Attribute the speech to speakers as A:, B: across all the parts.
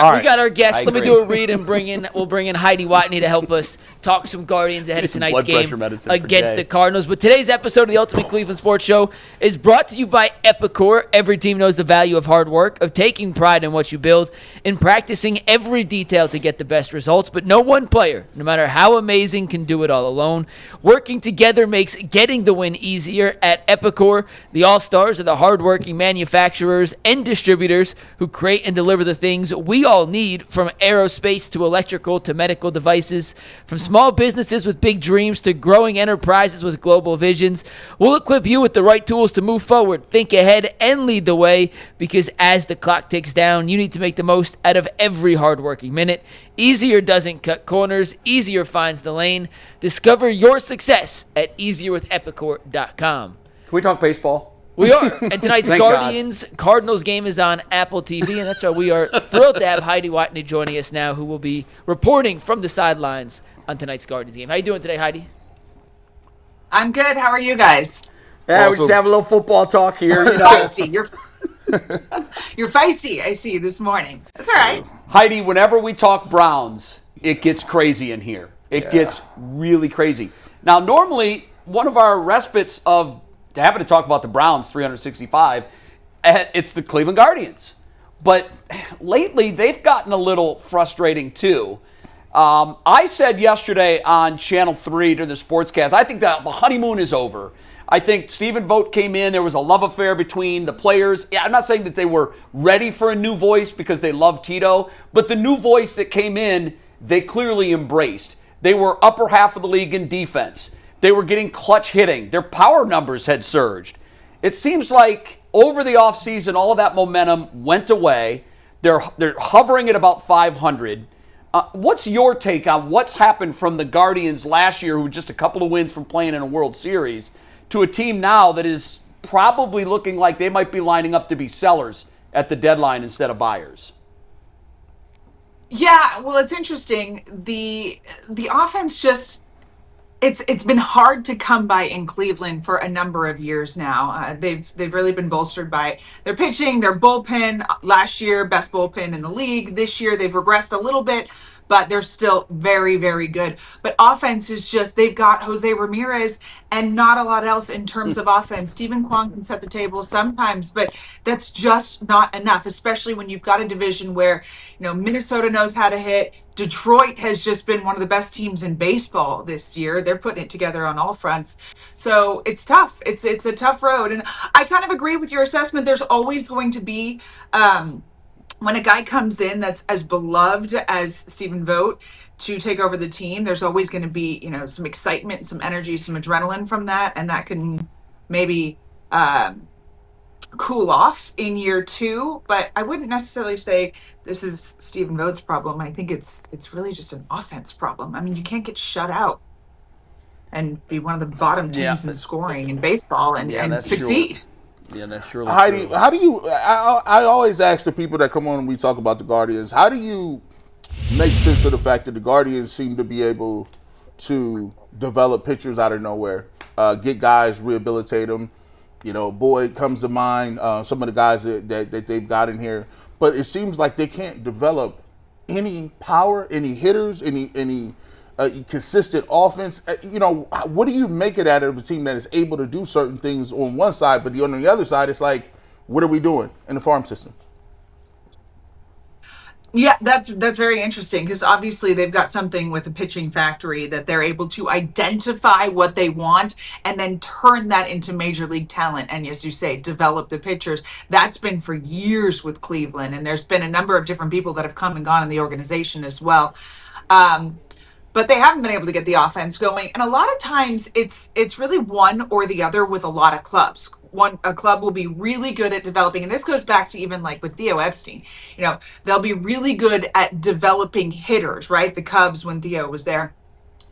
A: All right,
B: we got our guest. Let me
C: agree.
B: do a read and we'll bring in Heidi Watney to help us talk some Guardians ahead of
C: some
B: tonight's
C: blood
B: game
C: pressure medicine for
B: against
C: Jay.
B: the Cardinals. But today's episode of the Ultimate Cleveland Sports Show is brought to you by Epicor. Every team knows the value of hard work, of taking pride in what you build, and practicing every detail to get the best results. But no one player, no matter how amazing, can do it all alone. Working together makes getting the win easier. At Epicor, the All-Stars are the hardworking manufacturers and distributors who create and deliver the things we all need, from aerospace to electrical to medical devices, from small businesses with big dreams to growing enterprises with global visions. We'll equip you with the right tools to move forward, think ahead, and lead the way, because as the clock ticks down, you need to make the most out of every hardworking minute. Easier doesn't cut corners. Easier finds the lane. Discover your success at easierwithepicor.com.
C: Can we talk baseball?
B: We are. And tonight's
C: Thank
B: Guardians-Cardinals game is on Apple TV, and that's why we are thrilled to have Heidi Watney joining us now, who will be reporting from the sidelines on tonight's Guardians game. How you doing today, Heidi?
D: I'm good. How are you guys?
C: Yeah, we
A: Awesome.
C: just have a little football talk here. You know.
D: Feisty. You're feisty, I see, this morning. That's all right.
C: Heidi, whenever we talk Browns, it gets crazy in here. It gets really crazy. Now, normally, one of our respites of having to talk about the Browns 365, it's the Cleveland Guardians. But lately, they've gotten a little frustrating, too. I said yesterday on Channel 3 during the sportscast, I think that the honeymoon is over. I think Stephen Vogt came in. There was a love affair between the players. Yeah, I'm not saying that they were ready for a new voice because they love Tito, but the new voice that came in, they clearly embraced. They were upper half of the league in defense. They were getting clutch hitting. Their power numbers had surged. It seems like over the offseason, all of that momentum went away. They're hovering at about 500. What's your take on what's happened from the Guardians last year, who were just a couple of wins from playing in a World Series, to a team now that is probably looking like they might be lining up to be sellers at the deadline instead of buyers?
D: Yeah, well, it's interesting. The offense just it's been hard to come by in Cleveland for a number of years now. They've really been bolstered by their pitching, their bullpen. Last year, best bullpen in the league. This year, they've regressed a little bit, but they're still very, very good. But offense is just, they've got Jose Ramirez and not a lot else in terms of offense. Stephen Kwan can set the table sometimes, but that's just not enough, especially when you've got a division where, Minnesota knows how to hit. Detroit has just been one of the best teams in baseball this year. They're putting it together on all fronts. So it's tough. It's a tough road. And I kind of agree with your assessment. There's always going to be, when a guy comes in that's as beloved as Stephen Vogt to take over the team, there's always going to be, some excitement, some energy, some adrenaline from that. And that can maybe cool off in year two. But I wouldn't necessarily say this is Stephen Vogt's problem. I think it's really just an offense problem. I mean, you can't get shut out and be one of the bottom teams in scoring in baseball and succeed.
C: True. Yeah, that's surely
A: Heidi,
C: true.
A: how do you? I always ask the people that come on and we talk about the Guardians. How do you make sense of the fact that the Guardians seem to be able to develop pitchers out of nowhere, get guys, rehabilitate them? Boyd comes to mind. Some of the guys that they've got in here, but it seems like they can't develop any power, any hitters, any consistent offense. What do you make it out of a team that is able to do certain things on one side, but on the other side, it's like, what are we doing in the farm system?
D: Yeah, that's very interesting because obviously they've got something with a pitching factory that they're able to identify what they want and then turn that into major league talent. And as you say, develop the pitchers. That's been for years with Cleveland. And there's been a number of different people that have come and gone in the organization as well. But they haven't been able to get the offense going. And a lot of times it's really one or the other with a lot of clubs. A club will be really good at developing, and this goes back to even like with Theo Epstein. They'll be really good at developing hitters, right? The Cubs when Theo was there,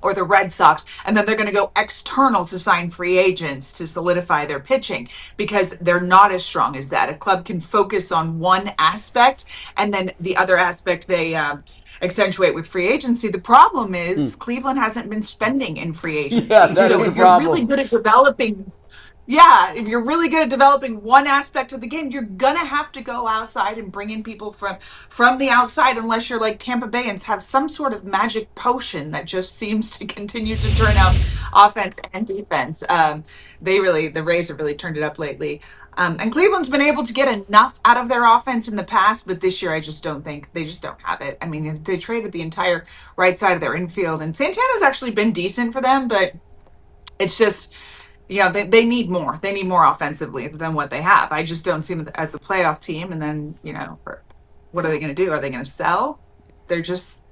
D: or the Red Sox, and then they're going to go external to sign free agents to solidify their pitching because they're not as strong as that. A club can focus on one aspect, and then the other aspect they accentuate with free agency. The problem is Cleveland hasn't been spending in free agency.
C: Yeah, that
D: so
C: is
D: if
C: the
D: you're
C: problem.
D: really good at developing Yeah, if you're really good at developing one aspect of the game, you're gonna have to go outside and bring in people from the outside, unless you're like Tampa Bay and have some sort of magic potion that just seems to continue to turn out offense and defense. The Rays have really turned it up lately. And Cleveland's been able to get enough out of their offense in the past, but this year I just don't think they just don't have it. I mean, they traded the entire right side of their infield, and Santana's actually been decent for them, but it's just, they need more. They need more offensively than what they have. I just don't see them as a playoff team. And then, what are they going to do? Are they going to sell? They're just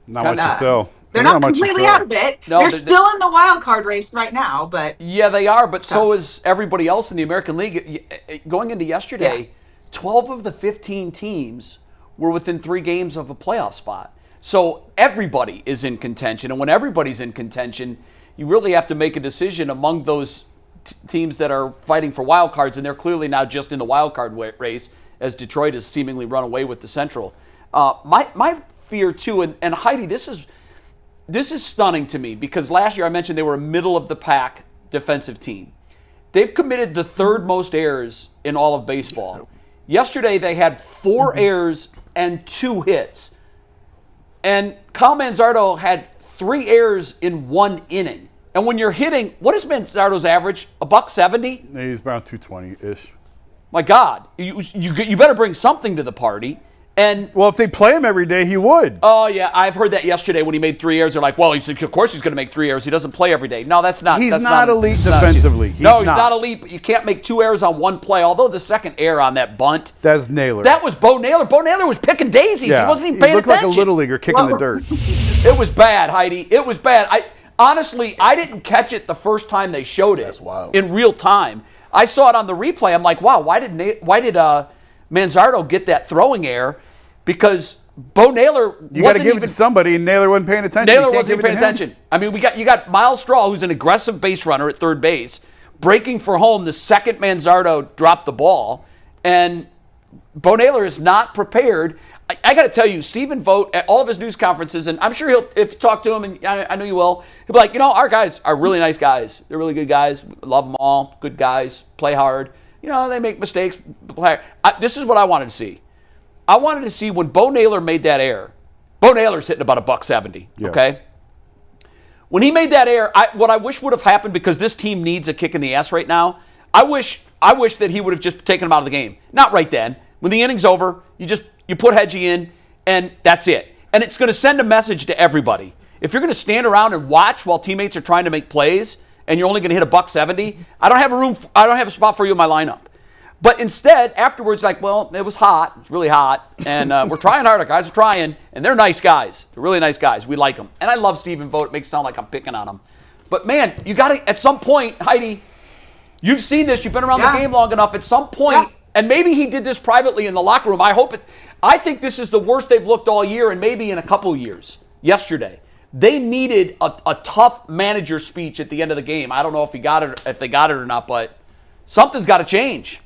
E: Not much to
D: uh,
E: sell.
D: they're
E: There's
D: not
E: not much to
D: completely
E: sell.
D: out of it.
C: No,
D: They're still in the wild card race right now, but
C: Yeah, they are, but
D: it's
C: so
D: tough.
C: is everybody else in the American League. Going into yesterday,
D: Yeah.
C: 12 of the 15 teams were within 3 games of a playoff spot. So everybody is in contention, and when everybody's in contention, you really have to make a decision among those teams that are fighting for wild cards, and they're clearly now just in the wild card race, as Detroit has seemingly run away with the Central. My fear too, and Heidi, this is stunning to me, because last year I mentioned they were a middle of the pack defensive team. They've committed the 3rd most errors in all of baseball. Yesterday they had 4 errors and 2 hits. And Kyle Manzardo had 3 errors in 1 inning. And when you're hitting, what is Manzardo's average? $170?
E: He's around 220-ish.
C: My God, you better bring something to the party. And
E: Well, if they play him every day, he would.
C: oh yeah, I've heard that yesterday when he made 3 errors. They're like, well, of course he's going to make 3 errors. He doesn't play every day. No, that's not.
E: He's
C: that's
E: not elite
C: that's not
E: defensively.
C: no,
E: He's
C: he's
E: not.
C: not elite. But you can't make 2 errors on 1 play. Although the second error on that bunt,
E: That's Naylor.
C: that was Bo Naylor. Bo Naylor was picking daisies.
E: yeah.
C: He wasn't even paying
E: looked
C: attention.
E: like a little leaguer kicking the dirt.
C: It was bad, Heidi. It was bad. Honestly, I didn't catch it the first time they showed it.
A: That's wild.
C: In real time. I saw it on the replay. I'm like, wow, why did Manzardo get that throwing error? Because Bo Naylor
E: You got to give it to somebody, and Naylor wasn't paying attention.
C: Naylor
E: You can't
C: wasn't
E: give it
C: paying
E: to him.
C: attention. I mean, you got Miles Straw, who's an aggressive base runner at third base, breaking for home the second Manzardo dropped the ball, and Bo Naylor is not prepared. I got to tell you, Stephen Vogt at all of his news conferences, and I'm sure if you talk to him, and I know you will, he'll be like, our guys are really nice guys. They're really good guys. Love them all. Good guys. Play hard. They make mistakes. This is what I wanted to see. I wanted to see when Bo Naylor made that error. Bo Naylor's hitting about $170.
E: Yeah.
C: Okay. When he made that error, what I wish would have happened, because this team needs a kick in the ass right now. I wish that he would have just taken him out of the game. Not right then. When the inning's over, you put Hedgie in, and that's it. And it's going to send a message to everybody. If you're going to stand around and watch while teammates are trying to make plays, and you're only going to hit $170, I don't have a spot for you in my lineup. But instead, afterwards, like, well, it was hot. It's really hot. And we're trying hard. Our guys are trying. And they're nice guys. They're really nice guys. We like them. And I love Stephen Vogt. It makes it sound like I'm picking on him. But, man, you got to, at some point, Heidi, you've seen this. You've been around the game long enough. At some point, and maybe he did this privately in the locker room. I think this is the worst they've looked all year, and maybe in a couple years. Yesterday, they needed a tough manager speech at the end of the game. I don't know if they got it or not, but something's got to change.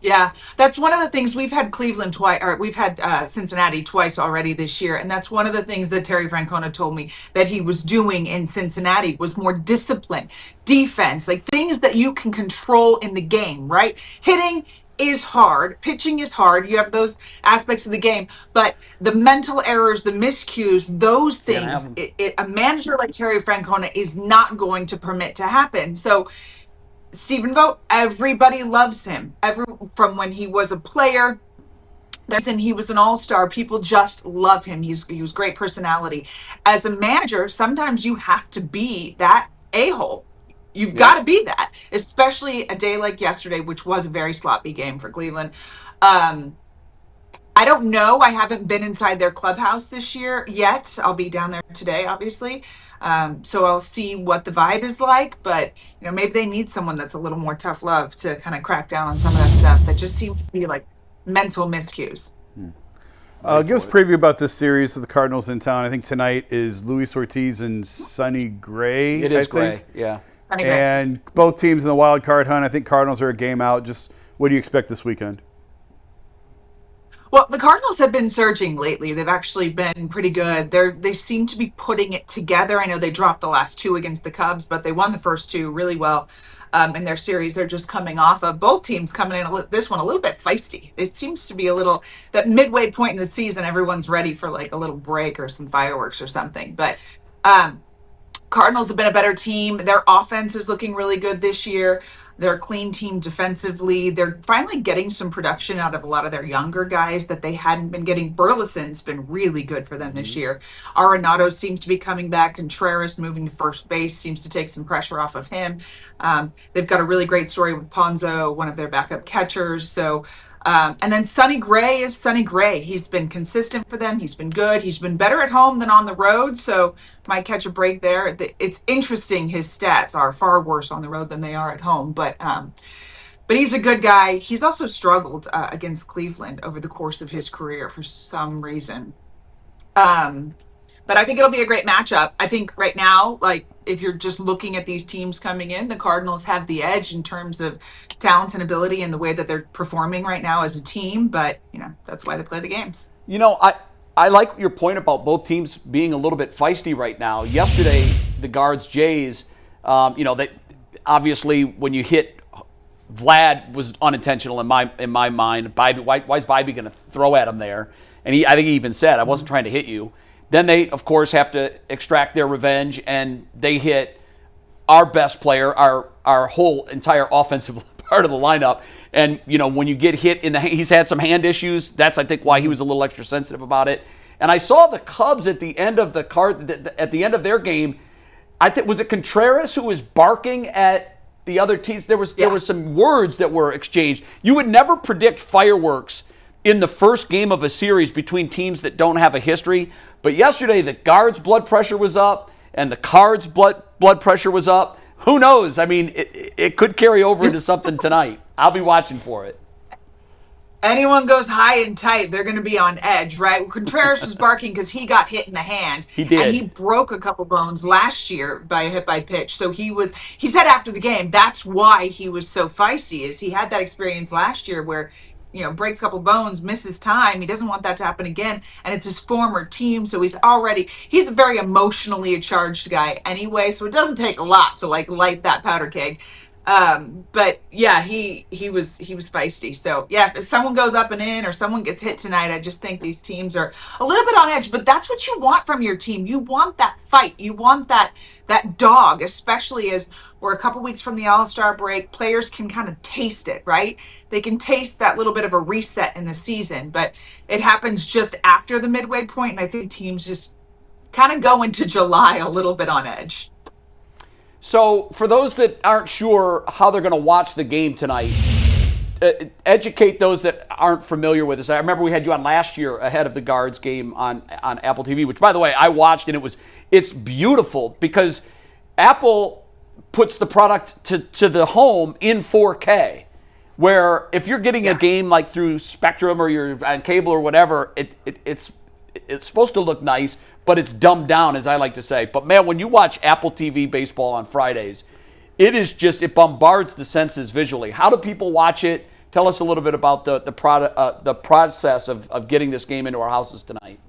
D: Yeah, that's one of the things. We've had Cleveland twice, or we've had Cincinnati twice already this year, and that's one of the things that Terry Francona told me that he was doing in Cincinnati was more discipline, defense, like things that you can control in the game, right? Hitting is hard, pitching is hard. You have those aspects of the game, but the mental errors, the miscues, those things, a manager like Terry Francona is not going to permit to happen. So Stephen Vogt, everybody loves him. From when he was a player, and he was an all-star. People just love him. He was great personality. As a manager, sometimes you have to be that a-hole. You've got to be that, especially a day like yesterday, which was a very sloppy game for Cleveland. I don't know. I haven't been inside their clubhouse this year yet. I'll be down there today, obviously. So I'll see what the vibe is like, but maybe they need someone that's a little more tough love to kind of crack down on some of that stuff that just seems to be like mental miscues.
E: Give us a preview about this series of the Cardinals in town. I think tonight is Luis Ortiz and Sonny Gray.
C: It is
E: I
C: Gray,
E: think.
C: yeah.
D: Sonny Gray.
E: And both teams in the wild card hunt. I think Cardinals are a game out. Just what do you expect this weekend?
D: Well, the Cardinals have been surging lately. They've actually been pretty good. They seem to be putting it together. I know they dropped the last 2 against the Cubs, but they won the first 2 really well. in their series they're just coming off of. Both teams coming in this one a little bit feisty. It seems to be a little that midway point in the season, everyone's ready for like a little break or some fireworks or something. But Cardinals have been a better team. Their offense is looking really good this year. They're a clean team defensively. They're finally getting some production out of a lot of their younger guys that they hadn't been getting. Burleson's been really good for them this year. Arenado seems to be coming back. Contreras moving to first base seems to take some pressure off of him. They've got a really great story with Ponzo, one of their backup catchers. So, and then Sonny Gray is Sonny Gray. He's been consistent for them. He's been good. He's been better at home than on the road. So might catch a break there. It's interesting. His stats are far worse on the road than they are at home. But he's a good guy. He's also struggled against Cleveland over the course of his career for some reason. But I think it'll be a great matchup. I think right now, like if you're just looking at these teams coming in, the Cardinals have the edge in terms of talent and ability and the way that they're performing right now as a team. But, that's why they play the games.
C: I like your point about both teams being a little bit feisty right now. Yesterday, the Guards Jays, they obviously when you hit Vlad was unintentional in my mind. Bybee, why is Bybee going to throw at him there? And I think he even said, I wasn't trying to hit you. Then they, of course, have to extract their revenge, and they hit our best player, our whole entire offensive part of the lineup. And, when you get hit in the hand, he's had some hand issues. That's, I think, why he was a little extra sensitive about it. And I saw the Cubs at the end of at the end of their game. I think, was it Contreras who was barking at the other teams? There were some words that were exchanged. You would never predict fireworks in the first game of a series between teams that don't have a history. But yesterday, the Guards' blood pressure was up, and the Cards' blood pressure was up. Who knows? I mean, it could carry over into something tonight. I'll be watching for it.
D: Anyone goes high and tight, they're going to be on edge, right? Well, Contreras was barking because he got hit in the hand.
C: He did.
D: And he broke a couple bones last year by a hit by pitch. So he said after the game, that's why he was so feisty, is he had that experience last year where breaks a couple bones, misses time. He doesn't want that to happen again. And it's his former team. So he's a very emotionally charged guy anyway. So it doesn't take a lot to light that powder keg. But yeah, he was feisty. So yeah, if someone goes up and in or someone gets hit tonight, I just think these teams are a little bit on edge, but that's what you want from your team. You want that fight. You want that dog, especially as we're a couple weeks from the All-Star break. Players can kind of taste it, right? They can taste that little bit of a reset in the season, but it happens just after the midway point. And I think teams just kind of go into July a little bit on edge.
C: So for those that aren't sure how they're going to watch the game tonight, educate those that aren't familiar with this. I remember we had you on last year ahead of the Guards game on Apple TV, which, by the way, I watched, and it's beautiful because Apple puts the product to the home in 4K, where if you're getting a game like through Spectrum or you're on cable or whatever, it's supposed to look nice, but it's dumbed down, as I like to say. But man, when you watch Apple TV baseball on Fridays, it bombards the senses visually. How do people watch it? Tell us a little bit about the process of getting this game into our houses tonight.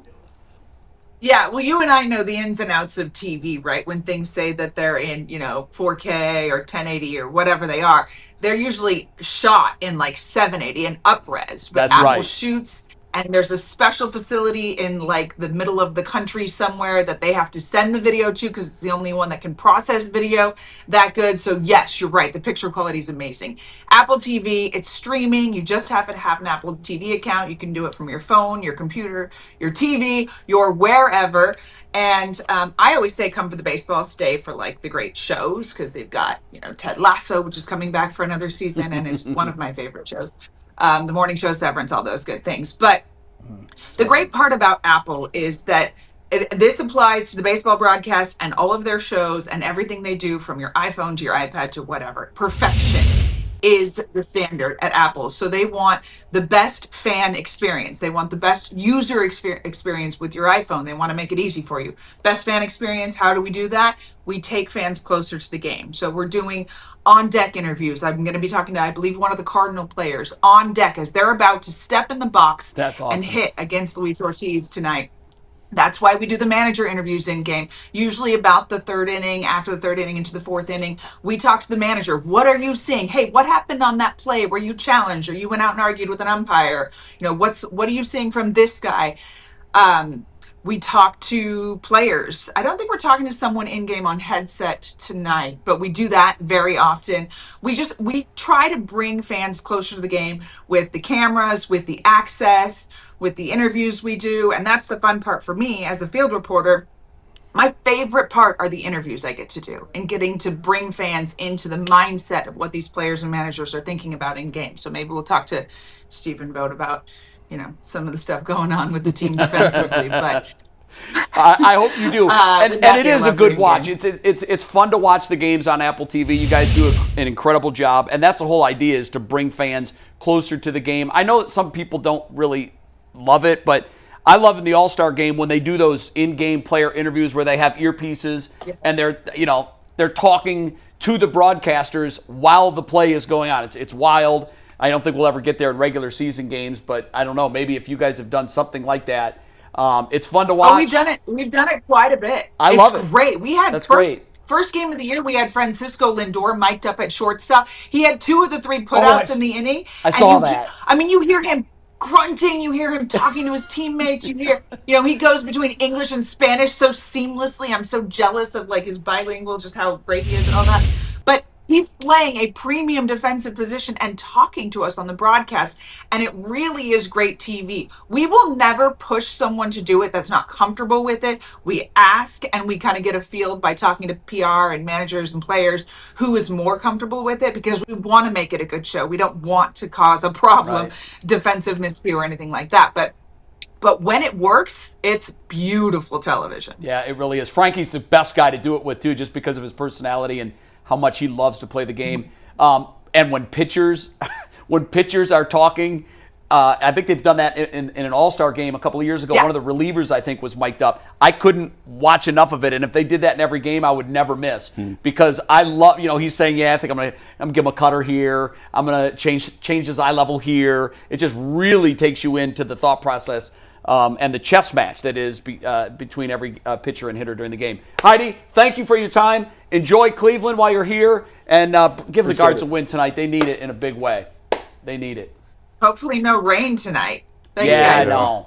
D: Yeah, well, you and I know the ins and outs of TV, right? When things say that they're in, 4K or 1080 or whatever they are, they're usually shot in like 780 and up-res. But
C: That's
D: Apple
C: right.
D: shoots, and there's a special facility in like the middle of the country somewhere that they have to send the video to because it's the only one that can process video that good. So yes, you're right. The picture quality is amazing. Apple TV, it's streaming. You just have to have an Apple TV account. You can do it from your phone, your computer, your TV, your wherever. And I always say come for the baseball, stay for like the great shows because they've got, Ted Lasso, which is coming back for another season and is one of my favorite shows. The morning show, Severance, all those good things. But the great part about Apple is that this applies to the baseball broadcast and all of their shows and everything they do from your iPhone to your iPad to whatever. Perfection is the standard at Apple. So they want the best fan experience. They want the best user experience with your iPhone. They want to make it easy for you. Best fan experience. How do we do that? We take fans closer to the game. So we're doing on-deck interviews. I'm going to be talking to, I believe, one of the Cardinal players on deck as they're about to step in the box
C: That's awesome.
D: and hit against Luis Ortiz tonight. That's why we do the manager interviews in game. Usually about the third inning, after the third inning into the fourth inning, we talk to the manager. What are you seeing? Hey, what happened on that play? Were you challenged or you went out and argued with an umpire? What are you seeing from this guy? Um, we talk to players. I don't think we're talking to someone in game on headset tonight, but we do that very often. We try to bring fans closer to the game with the cameras, with the access, with the interviews we do, and that's the fun part for me as a field reporter. My favorite part are the interviews I get to do and getting to bring fans into the mindset of what these players and managers are thinking about in game. So maybe we'll talk to Stephen Vogt about, some of the stuff going on with the team defensively. But
C: I hope you do. And it is a good watch.
D: Game.
C: It's fun to watch the games on Apple TV. You guys do an incredible job. And that's the whole idea, is to bring fans closer to the game. I know that some people don't really love it, but I love in the All-Star game when they do those in-game player interviews where they have earpieces and they're talking to the broadcasters while the play is going on. It's wild. I don't think we'll ever get there in regular season games, but I don't know. Maybe if you guys have done something like that, it's fun to watch.
D: Oh, we've done it. We've done it quite a bit.
C: I love it.
D: Great. We had
C: That's great.
D: First game of the year, we had Francisco Lindor mic'd up at shortstop. He had 2 of the 3 putouts in the inning.
C: I saw that.
D: You hear him grunting, you hear him talking to his teammates, you hear, he goes between English and Spanish so seamlessly. I'm so jealous of his bilingual, just how great he is and all that. But he's playing a premium defensive position and talking to us on the broadcast, and it really is great TV. We will never push someone to do it that's not comfortable with it. We ask, and we kind of get a feel by talking to PR and managers and players who is more comfortable with it, because we want to make it a good show. We don't want to cause a problem, defensive miscue or anything like that. But when it works, it's beautiful television.
C: Yeah, it really is. Frankie's the best guy to do it with, too, just because of his personality and how much he loves to play the game. And when pitchers are talking, I think they've done that in an All-Star game a couple of years ago.
D: Yeah.
C: One of the relievers, I think, was mic'd up. I couldn't watch enough of it, and if they did that in every game, I would never miss. Because I love, he's saying, I think I'm gonna give him a cutter here. I'm gonna change his eye level here. It just really takes you into the thought process. And the chess match that is between every pitcher and hitter during the game. Heidi, thank you for your time. Enjoy Cleveland while you're here, and give the Guards a win tonight. They need it in a big way. They need it.
D: Hopefully no rain tonight. Thanks,
C: Yeah,
D: guys.
C: I know.